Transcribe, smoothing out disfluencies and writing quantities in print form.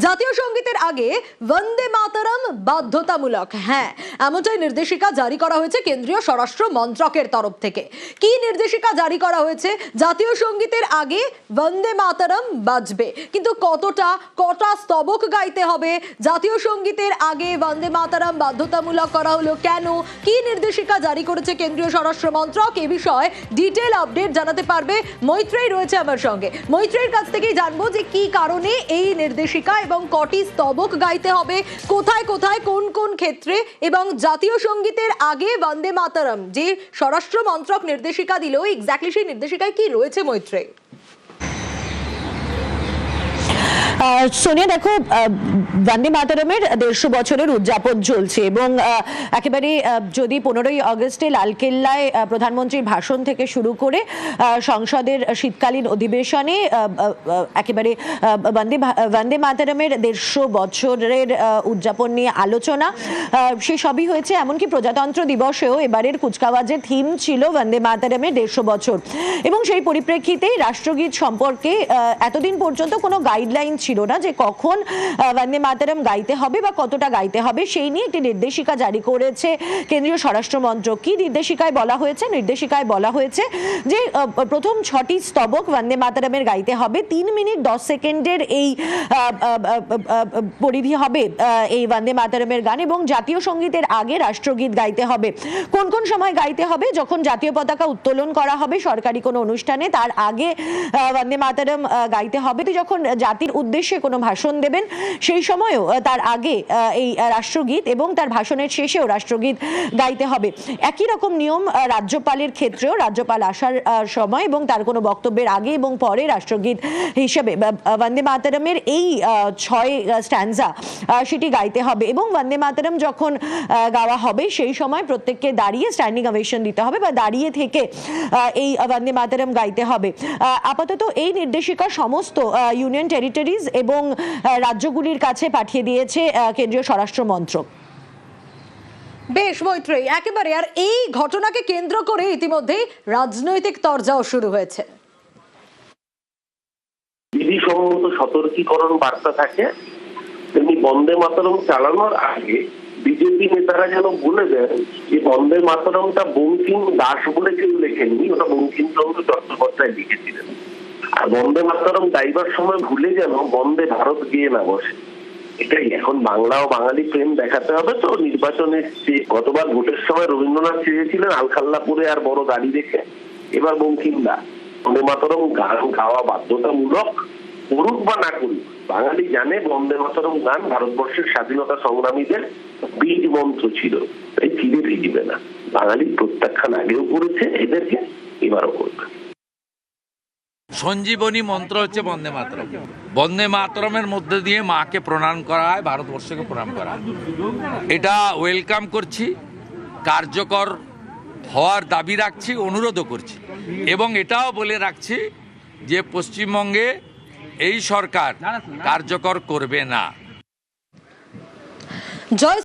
জাতীয় সঙ্গীতের আগে বন্দে মাতরম বাধ্যতামূলক। হ্যাঁ, এমনটাই নির্দেশিকা জারি করা হয়েছে কেন্দ্রীয় স্বরাষ্ট্র মন্ত্রকের তরফ থেকে। কি নির্দেশিকা জারি করা হয়েছে? জাতীয় সঙ্গীতের আগে বন্দে মাতরম বাজবে, কিন্তু কটা স্তবক গাইতে হবে? জাতীয় সঙ্গীতের আগে বন্দে মাতরম বাধ্যতামূলক করা হলো কেন? কি নির্দেশিকা জারি করেছে কেন্দ্রীয় স্বরাষ্ট্র মন্ত্রক? এ বিষয়ে ডিটেল আপডেট জানাতে পারবে মৈত্রেয়ী রয়েছে আমার সঙ্গে। মৈত্রেয়ীর কাছ থেকেই জানবো যে কি কারণে এই নির্দেশিকা এবং কটি স্তবক গাইতে হবে, কোথায় কোথায় কোন কোন ক্ষেত্রে, এবং জাতীয় সঙ্গীতের আগে বন্দে মাতরম যে স্বরাষ্ট্র মন্ত্রক নির্দেশিকা দিল, এক্স্যাক্টলি সেই নির্দেশিকায় কি রয়েছে মৈত্রেয়ী? সোনিয়া, দেখো, বন্দে মাতরমের 150 বছরের উদযাপন চলছে এবং একেবারে যদি 15ই আগস্টে লালকেল্লায় প্রধানমন্ত্রীর ভাষণ থেকে শুরু করে সংসদের শীতকালীন অধিবেশনে একেবারে বন্দে মাতরমের 150 বছরের উদযাপন নিয়ে আলোচনা, সে সবই হয়েছে। এমনকি প্রজাতন্ত্র দিবসেও এবারের কুচকাওয়াজের থিম ছিল বন্দে মাতরমের 150 বছর, এবং সেই পরিপ্রেক্ষিতে রাষ্ট্রগীত সম্পর্কে এতদিন পর্যন্ত কোনো গাইডলাইন ছিল না যে কখন বন্দে মাতরম গাইতে হবে বা কতটা গাইতে হবে। সেই নিয়ে একটি নির্দেশিকা জারি করেছে কেন্দ্রীয় স্বরাষ্ট্র মন্ত্রক। কি নির্দেশিকায় বলা হয়েছে? নির্দেশিকায় বলা হয়েছে যে প্রথম 6টি স্তবক বন্দে মাতরমের গাইতে হবে। 3 মিনিট 10 সেকেন্ডের এই পরিধি হবে এই বন্দে মাতরমের গান, এবং জাতীয় সঙ্গীতের আগে রাষ্ট্রগীত গাইতে হবে। কোন কোন সময় গাইতে হবে? যখন জাতীয় পতাকা উত্তোলন করা হবে সরকারি কোনো অনুষ্ঠানে, তার আগে বন্দে মাতরম গাইতে হবে। যখন জাতির উদ্দেশ্যে কোনো ভাষণ দেবেন সেই সময়ও তার আগে এই রাষ্ট্রগীত, এবং তার ভাষণের শেষেও রাষ্ট্রগীত গাইতে হবে। একই রকম নিয়ম রাজ্যপালের ক্ষেত্রেও, রাজ্যপাল আসার সময় এবং তার কোনো বক্তব্যের আগে এবং পরে রাষ্ট্রগীত হিসেবে বন্দে মাতরমের এই 6 স্ট্যান্জা সেটি গাইতে হবে। এবং বন্দে মাতরম যখন গাওয়া হবে সেই সময় প্রত্যেককে দাঁড়িয়ে স্ট্যান্ডিং ওভেশন দিতে হবে বা দাঁড়িয়ে থেকে এই বন্দে মাতরম গাইতে হবে। আপাতত এই নির্দেশিকা সমস্ত ইউনিয়ন টেরিটরিজ এবং রাজ্যগুলির কাছে পাঠিয়ে দিয়েছে কেন্দ্রীয় স্বরাষ্ট্র মন্ত্রক। বেশ মৈত্রেয়ী, একেবারে। আর এই ঘটনাকে কেন্দ্র করে ইতিমধ্যে রাজনৈতিক তরজাও শুরু হয়েছে। বিধিসম্মত সতর্কীকরণ বার্তা থাকে, তেমনি বন্দে মাতরম চালানোর আগে বিজেপি নেতারা যেন বলে দেন যে বন্দে মাতরমটা বঙ্কিম দাস বলে কেউ লেখেননি, ওটা বঙ্কিমচন্দ্র চট্টোপাধ্যায় লিখেছিলেন। আর বন্দে মাতরম গাইবার সময় ভুলে যেন বন্দে ভারত গিয়ে না বসে। এটাই এখন বাংলা ও বাঙালি প্রেম দেখাতে হবে। তো নির্বাচনে গতবার ভোটের সময় রবীন্দ্রনাথ চেয়েছিলেন আলখাল্লাপুরে আর বড় গাড়ি রেখে, এবার বঙ্কিম দা বন্দে মাতরম গান গাওয়া বাধ্যতামূলক, করুক বা না করুক। বাঙালি জানে বন্দে মাতরম গান ভারতবর্ষের স্বাধীনতা সংগ্রামীদের বীজ মন্ত্র ছিল, তাই ফিরে ফিরবে না। বাঙালি প্রত্যাখ্যান আগেও করেছে, এদেরকে এবারও করবে। সঞ্জীবনী মন্ত্র হচ্ছে বন্দে মাতরম। বন্দে মাতরমের মধ্যে দিয়ে মাকে প্রণাম করা হয়, ভারতবর্ষকে প্রণাম করা হয়। এটা ওয়েলকাম করছি, কার্যকর হওয়ার দাবি রাখছি, অনুরোধও করছি, এবং এটাও বলে রাখছি যে পশ্চিমবঙ্গে এই সরকার কার্যকর করবে না। জয়